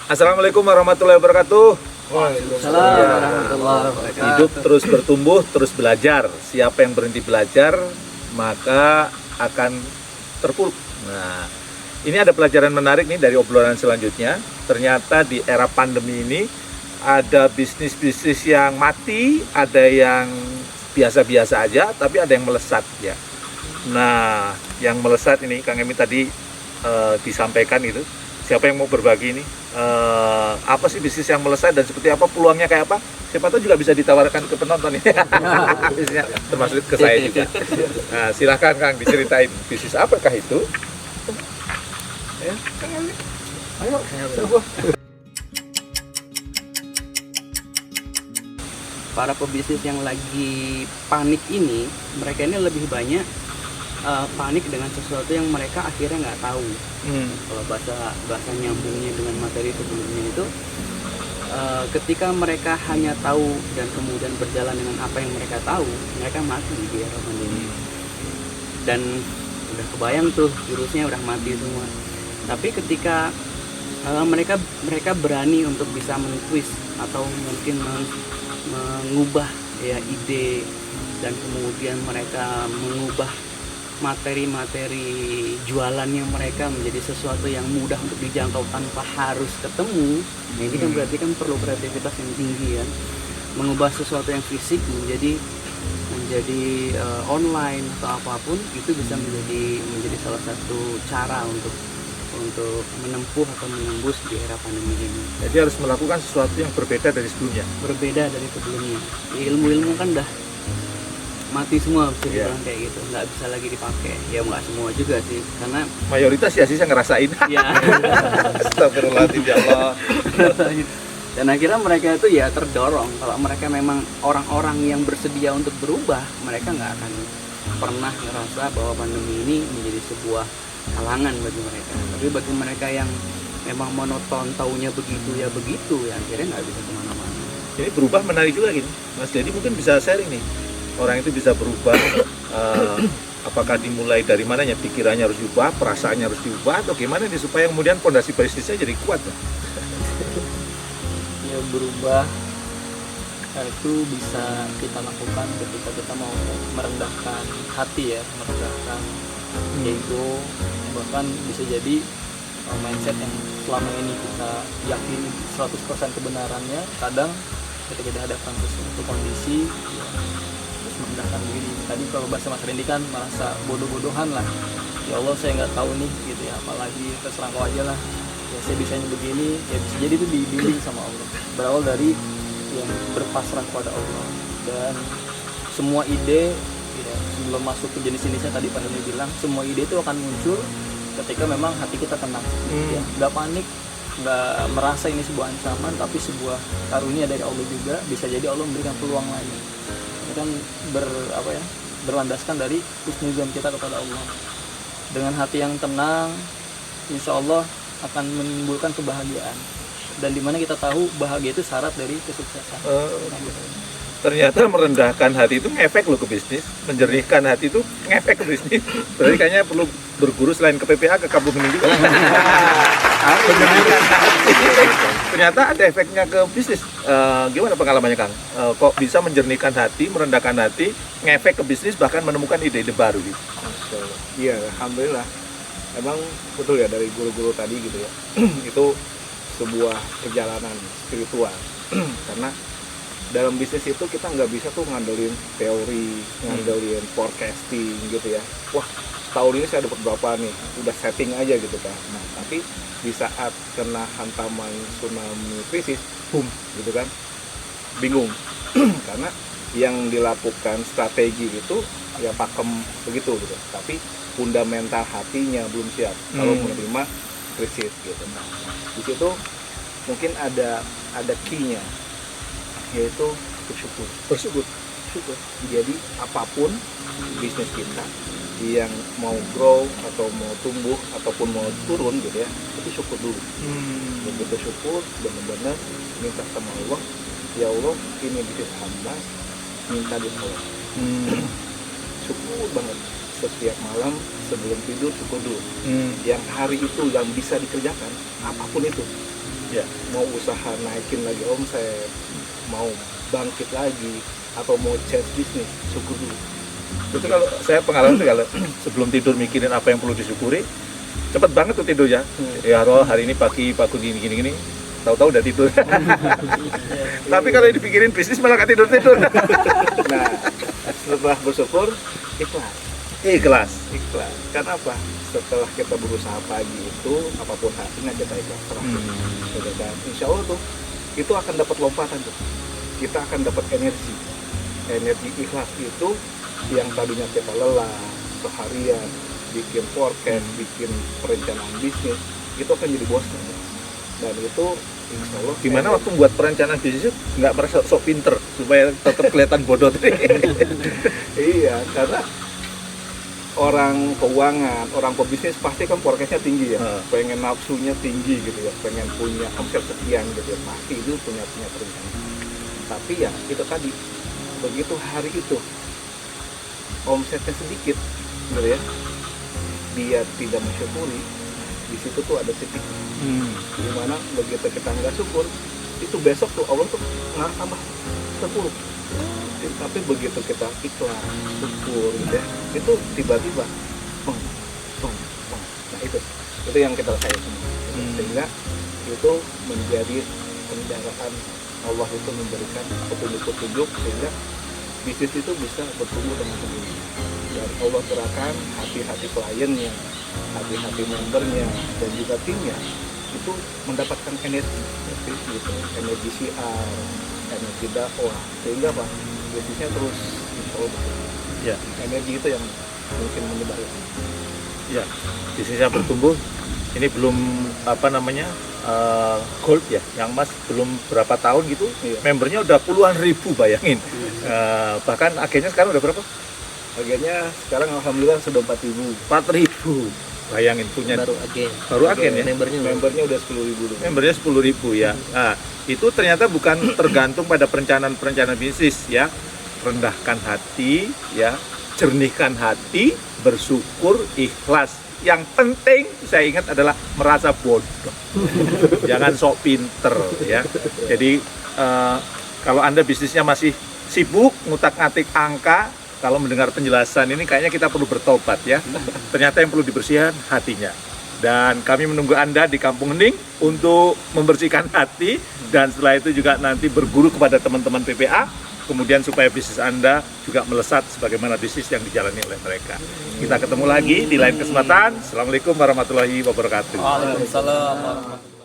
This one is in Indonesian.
Assalamualaikum warahmatullahi wabarakatuh. Waalaikumsalam warahmatullahi wabarakatuh. Hidup terus bertumbuh, terus belajar. Siapa yang berhenti belajar, maka akan terpuruk. Nah, ini ada pelajaran menarik nih dari obrolan selanjutnya. Ternyata di era pandemi ini ada bisnis-bisnis yang mati, ada yang biasa-biasa aja, tapi ada yang melesat ya. Nah, yang melesat ini Kang Emi tadi disampaikan itu. Siapa yang mau berbagi ini? Apa sih bisnis yang melesat dan seperti apa peluangnya kayak apa? Siapa tahu juga bisa ditawarkan ke penonton ini. Bisnisnya termasuk ke saya juga. Nah, silahkan Kang diceritain bisnis apakah itu? Ya, Kang Emi. Ayo, seru. Para pebisnis yang lagi panik ini, mereka ini lebih banyak panik dengan sesuatu yang mereka akhirnya nggak tahu. Kalau bahasa nyambungnya dengan materi sebelumnya itu, ketika mereka hanya tahu dan kemudian berjalan dengan apa yang mereka tahu, mereka mati di era pandemi. Dan udah kebayang tuh virusnya udah mati semua. Tapi ketika mereka berani untuk bisa men-twist atau mungkin mengubah ya ide, dan kemudian mereka mengubah materi-materi jualannya mereka menjadi sesuatu yang mudah untuk dijangkau tanpa harus ketemu. Nah, ini kan berarti kan perlu kreativitas yang tinggi ya. Mengubah sesuatu yang fisik menjadi online atau apapun, itu bisa menjadi salah satu cara untuk menempuh atau menembus di era pandemi ini. Jadi harus melakukan sesuatu yang berbeda dari sebelumnya. Berbeda dari sebelumnya. Ilmu-ilmu kan udah mati semua, bisa dibilang kayak gitu, nggak bisa lagi dipakai. Ya nggak semua juga sih, karena Mayoritas ya sih saya ngerasain. ya. Astagfirullahaladzim ya Allah. Dan akhirnya mereka itu ya terdorong. Kalau mereka memang orang-orang yang bersedia untuk berubah, mereka nggak akan pernah ngerasa bahwa pandemi ini menjadi sebuah halangan bagi mereka. Tapi bagi mereka yang memang monoton, taunya begitu ya akhirnya nggak bisa kemana-mana. Jadi berubah menarik juga gini, Mas Dedi mungkin bisa sharing nih. Orang itu bisa berubah, apakah dimulai dari mananya, pikirannya harus diubah, perasaannya harus diubah, atau gimana nih supaya kemudian fondasi bisnisnya jadi kuat ya? Ya, berubah itu bisa kita lakukan ketika kita mau merendahkan hati ya, merendahkan ego, bahkan bisa jadi mindset yang selama ini kita yakini 100% kebenarannya, kadang ketika dihadapkan ke suatu kondisi ya, terus merendahkan diri. Tadi kalau bahasa Mas Randy kan merasa bodoh-bodohan lah, ya Allah saya nggak tahu nih gitu ya, apalagi terserah kau aja lah ya, saya bisanya begini. Ya bisa jadi itu dibimbing sama Allah, berawal dari yang berpasrah kepada Allah. Dan semua ide ya, sebelum masuk ke jenis-jenisnya tadi Pak Henry bilang, semua ide itu akan muncul ketika memang hati kita tenang ya, nggak panik, nggak merasa ini sebuah ancaman, tapi sebuah karunia dari Allah juga. Bisa jadi Allah memberikan peluang lain. Ini kan berlandaskan dari husnuzon kita kepada Allah. Dengan hati yang tenang, insya Allah akan menimbulkan kebahagiaan. Dan dimana kita tahu bahagia itu syarat dari kesuksesan. Ternyata merendahkan hati itu ngefek loh ke bisnis, menjernihkan hati itu ngefek ke bisnis. Berarti kayaknya perlu berguru selain ke PPA, ke kampung ini juga. Menjernihkan hati. Ternyata ada efeknya ke bisnis. Gimana pengalamannya Kang? Kok bisa menjernihkan hati, merendahkan hati, ngefek ke bisnis, bahkan menemukan ide-ide baru gitu? Iya, alhamdulillah. Emang betul ya dari guru-guru tadi gitu ya. Itu sebuah perjalanan spiritual. Karena dalam bisnis itu kita nggak bisa tuh ngandelin teori, ngandelin forecasting gitu ya. Wah, tahun ini saya dapat berapa nih, udah setting aja gitu kan. Nah, tapi di saat kena hantaman tsunami krisis, boom gitu kan, bingung. Karena yang dilakukan strategi itu ya pakem begitu gitu, tapi fundamental hatinya belum siap kalau menerima krisis gitu. Nah, di situ mungkin ada key-nya, yaitu bersyukur. Jadi apapun bisnis kita yang mau grow atau mau tumbuh ataupun mau turun gitu ya, itu syukur dulu. Begitu syukur, benar-benar minta sama Allah, ya Allah ini bisnis hamba, minta ditolong. Syukur banget setiap malam sebelum tidur, syukur dulu. Yang hari itu yang bisa dikerjakan apapun itu Ya. Mau usaha naikin lagi omset, mau bangkit lagi, atau mau change bisnis, syukur dulu. Itu kalau saya pengalaman tuh kalau sebelum tidur mikirin apa yang perlu disyukuri, cepet banget tuh tidurnya. Ya roh hari ini pagi gini, tahu-tahu udah tidur. Tapi kalau dipikirin bisnis malah gak tidur. Nah, setelah bersyukur, ikhlas. Karena apa? Setelah kita berusaha pagi itu, apapun hasilnya kita ikhlas. Dan insya Allah tuh, itu akan dapat lompatan tuh. Kita akan dapat energi. Energi ikhlas itu yang tadinya kita lelah seharian, bikin forecast, bikin perencanaan bisnis, itu akan jadi bosan. Dan itu insya Allah Gimana waktu buat perencanaan bisnis nggak merasa sok pinter supaya tetap kelihatan bodoh tadi. iya, karena orang keuangan, orang pebisnis pasti kan forecastnya tinggi ya, pengen nafsunya tinggi gitu ya, pengen punya omset sekian gitu ya, pasti itu punya perencanaan. Tapi ya itu tadi, begitu hari itu omsetnya sedikit gitu ya, dia tidak mensyukuri, di situ tuh ada titik dimana begitu kita nggak syukur, itu besok tuh Allah tuh nggak tambah 10. Tapi begitu kita ikhlas, syukur gitu ya, itu tiba-tiba peng. Nah itu yang kita rasain semua. Sehingga itu menjadi kendaraan Allah itu memberikan petunjuk-petunjuk sehingga bisnis itu bisa bertumbuh dengan sendirinya. Dan Allah gerakan hati-hati kliennya, hati-hati membernya, dan juga timnya itu mendapatkan energi seperti itu, energi syiar, energi dakwah, sehingga apa? Bisnisnya terus insya Allah bertumbuh. Ya. Energi itu yang mungkin menyebar. Ya, bisnisnya bertumbuh. Ini belum gold ya, yang Mas belum berapa tahun gitu, membernya udah puluhan ribu, bayangin. Bahkan agennya sekarang udah berapa? Agennya sekarang alhamdulillah sudah 4.000. 4.000, bayangin punya. Baru agen ya. Membernya udah 10.000 dulu. Membernya 10.000 ya. Nah, itu ternyata bukan tergantung pada perencanaan bisnis ya. Rendahkan hati ya, jernihkan hati, bersyukur, ikhlas. Yang penting saya ingat adalah merasa bodoh. Jangan sok pinter ya. Jadi kalau Anda bisnisnya masih sibuk ngutak-ngatik angka, kalau mendengar penjelasan ini kayaknya kita perlu bertobat ya. Ternyata yang perlu dibersihkan hatinya. Dan kami menunggu Anda di Kampung Hening untuk membersihkan hati, dan setelah itu juga nanti berguru kepada teman-teman PPA, kemudian supaya bisnis Anda juga melesat sebagaimana bisnis yang dijalani oleh mereka. Kita ketemu lagi di lain kesempatan. Assalamualaikum warahmatullahi wabarakatuh. Waalaikumsalam warahmatullahi wabarakatuh.